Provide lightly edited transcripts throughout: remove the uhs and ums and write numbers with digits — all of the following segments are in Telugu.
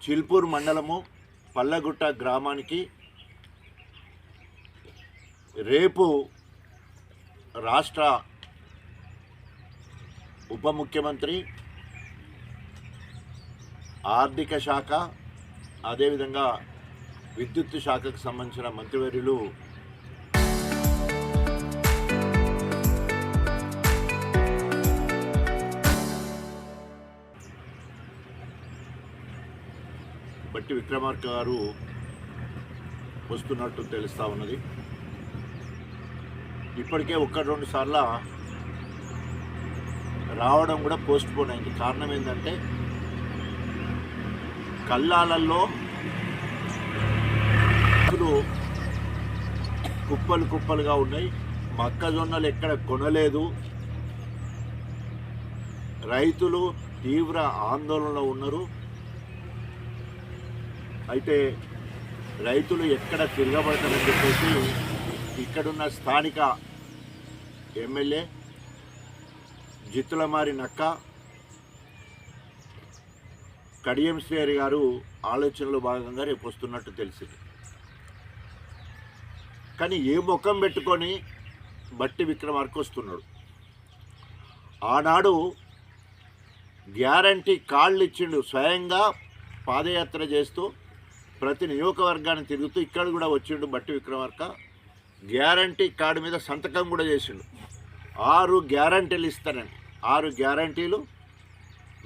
చిల్పూర్ మండలము పల్లగుట్ట గ్రామానికి రేపు రాష్ట్ర ఉప ముఖ్యమంత్రి, ఆర్థిక శాఖ, అదేవిధంగా విద్యుత్ శాఖకు సంబంధించిన మంత్రివర్యులు బట్టి విక్రమార్క గారు వస్తున్నట్టు తెలుస్తూ ఉన్నది. ఇప్పటికే 1-2 సార్లు రావడం కూడా పోస్ట్ పోన్ అయింది. కారణం ఏంటంటే కల్లాలలో కుప్పలు కుప్పలుగా ఉన్నాయి. మొక్కజొన్నలు ఎక్కడ కొనలేదు. రైతులు తీవ్ర ఆందోళనలో ఉన్నారు. అయితే రైతులు ఎక్కడ తిరగబడతారని చెప్పేసి ఇక్కడున్న స్థానిక ఎమ్మెల్యే జిత్తులమారి నక్క కడియం శ్రీహరి గారు ఆలోచనలో భాగంగా రేపు వస్తున్నట్టు తెలిసింది. కానీ ఏ ముఖం పెట్టుకొని బట్టి విక్రమార్క వస్తున్నాడు? ఆనాడు గ్యారంటీ కార్డులు ఇచ్చిండు. స్వయంగా పాదయాత్ర చేస్తూ ప్రతి నియోజకవర్గాన్ని తిరుగుతూ ఇక్కడ కూడా వచ్చిండు బట్టి విక్రమార్క. గ్యారంటీ కార్డు మీద సంతకం కూడా చేసిండు. 6 గ్యారంటీలు ఇస్తానని 6 గ్యారంటీలు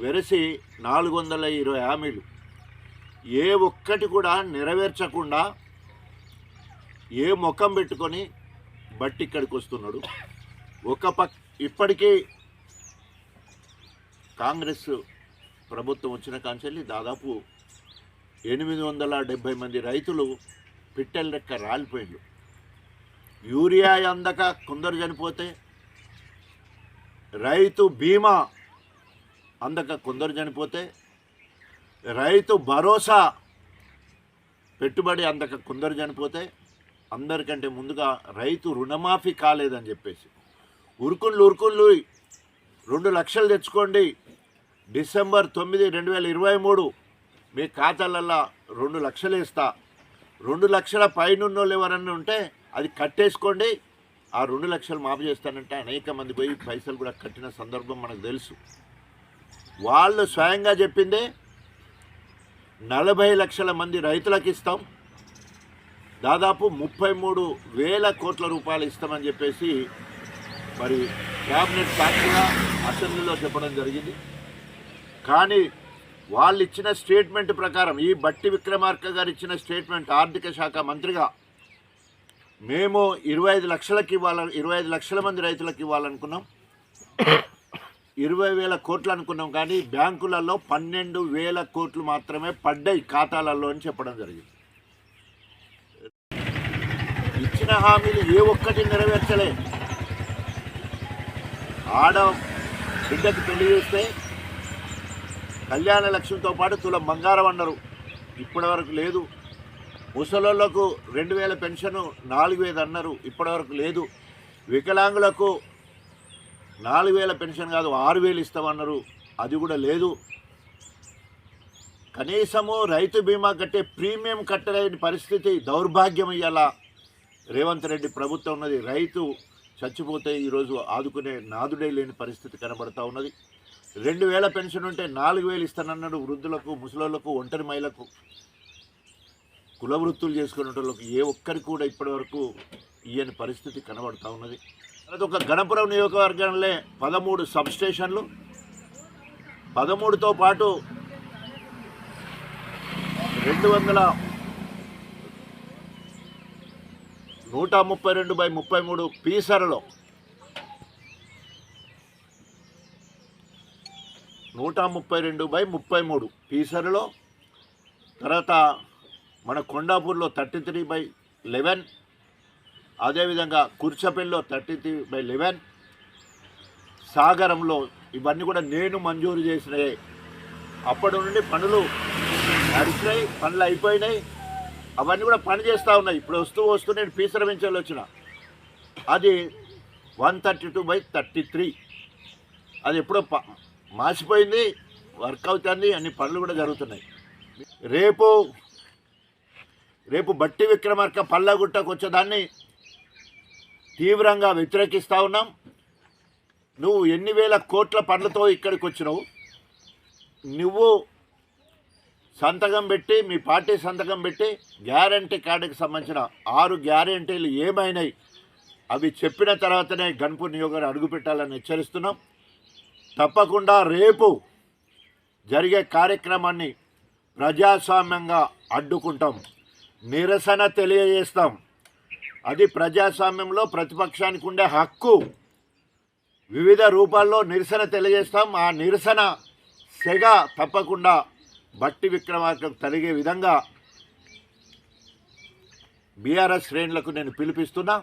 వెరసి 420 హామీలు ఏ ఒక్కటి కూడా నెరవేర్చకుండా ఏ ముఖం పెట్టుకొని బట్టి ఇక్కడికి వస్తున్నాడు. ఇప్పటికీ కాంగ్రెస్ ప్రభుత్వం వచ్చిన కాంచెల్లి దాదాపు 870 మంది రైతులు పిట్టెల లెక్క రాలిపోయిండ్రు. యూరియా అందక కొందరు చనిపోతే, రైతు బీమా అందక కొందరు చనిపోతే, రైతు భరోసా పెట్టుబడి అందక కొందరు చనిపోతే, అందరికంటే ముందుగా రైతు రుణమాఫీ కాలేదని చెప్పేసి ఉరుకుళ్ళు 2 లక్షలు తెచ్చుకోండి, డిసెంబర్ 9, 2023 మీ ఖాతాలల్లో 2 లక్షలు వేస్తా, 2 లక్షల పైనున్నోళ్ళు ఎవరన్నా ఉంటే అది కట్టేసుకోండి, ఆ 2 లక్షలు మాఫీ చేస్తానంటే అనేక మంది పోయి పైసలు కూడా కట్టిన సందర్భం మనకు తెలుసు. వాళ్ళు స్వయంగా చెప్పిందే 40 లక్షల మంది రైతులకు ఇస్తాం, దాదాపు 33,000 కోట్ల రూపాయలు ఇస్తామని చెప్పేసి మరి క్యాబినెట్ సాక్షిగా అసెంబ్లీలో చెప్పడం జరిగింది. కానీ వాళ్ళు ఇచ్చిన స్టేట్మెంట్ ప్రకారం, ఈ బట్టి విక్రమార్క గారు ఇచ్చిన స్టేట్మెంట్, ఆర్థిక శాఖ మంత్రిగా మేము 25 లక్షలకి 25 లక్షల మంది రైతులకు ఇవ్వాలనుకున్నాం, 20,000 కోట్లు అనుకున్నాం. కానీ బ్యాంకులలో 12,000 కోట్లు మాత్రమే పడ్డాయి ఖాతాలలో అని చెప్పడం జరిగింది. ఇచ్చిన హామీలు ఏ ఒక్కటి నెరవేర్చలే. ఆడ బిడ్డకు పెళ్లి చేస్తే కళ్యాణ లక్ష్యంతో పాటు తులం బంగారం అన్నారు, ఇప్పటి వరకు లేదు. ముసలోళ్లకు 2,000 పెన్షన్ 4,000 అన్నారు, ఇప్పటి వరకు లేదు. వికలాంగులకు 4,000 పెన్షన్ కాదు 6,000 ఇస్తామన్నారు, అది కూడా లేదు. కనీసము రైతు బీమా కట్టే ప్రీమియం కట్టలేని పరిస్థితి, దౌర్భాగ్యం ఇయ్యాల రేవంత్ రెడ్డి ప్రభుత్వం ఉన్నది. రైతు చచ్చిపోతే ఈరోజు ఆదుకునే నాదుడే లేని పరిస్థితి కనబడతా ఉన్నది. 2,000 పెన్షన్ ఉంటే 4,000 ఇస్తానన్నాడు. వృద్ధులకు, ముసలోళ్లకు, ఒంటరి మహిళలకు, కుల వృత్తులు చేసుకునే వాళ్ళకు ఏ ఒక్కరికి కూడా ఇప్పటి వరకు ఇయ్యని పరిస్థితి కనబడతా ఉన్నది. అదొక గణపురం నియోజకవర్గంలో 13 సబ్స్టేషన్లు, 13తో పాటు 132/33 పీసరలో 132/33 పీసరలో, తర్వాత మన కొండాపూర్లో 33/11, అదేవిధంగా కుర్చపల్లిలో 33/11, సాగరంలో, ఇవన్నీ కూడా నేను మంజూరు చేసినాయి. అప్పటి నుండి పనులు నడిచినాయి, పనులు అయిపోయినాయి, అవన్నీ కూడా పని చేస్తూ ఉన్నాయి. ఇప్పుడు వస్తూ నేను పీసర వెంచర్లు వచ్చిన, అది 132/33, అది ఎప్పుడో మాసిపోయింది, వర్క్ అవుతుంది, అన్ని పనులు కూడా జరుగుతున్నాయి. రేపు రేపు బట్టి విక్రమార్క పల్లగుట్టకు వచ్చేదాన్ని తీవ్రంగా వ్యతిరేకిస్తూ ఉన్నాం. నువ్వు ఎన్ని వేల కోట్ల పనులతో ఇక్కడికి వచ్చినావు, నువ్వు సంతకం పెట్టి మీ పార్టీ సంతకం పెట్టి గ్యారంటీ కార్డుకి సంబంధించిన 6 గ్యారంటీలు ఏమైనాయి అవి చెప్పిన తర్వాతనే గన్పూర్ నియోజకవర్గం అడుగుపెట్టాలని హెచ్చరిస్తున్నాం. తప్పకుండా రేపు జరిగే కార్యక్రమాన్ని ప్రజాస్వామ్యంగా అడ్డుకుంటాం, నిరసన తెలియజేస్తాం. అది ప్రజాస్వామ్యంలో ప్రతిపక్షానికి ఉండే హక్కు. వివిధ రూపాల్లో నిరసన తెలియజేస్తాం. ఆ నిరసన సెగ తప్పకుండా బట్టి విక్రమార్కకు తగిలే విధంగా బీఆర్ఎస్ శ్రేణులకు నేను పిలిపిస్తున్నా.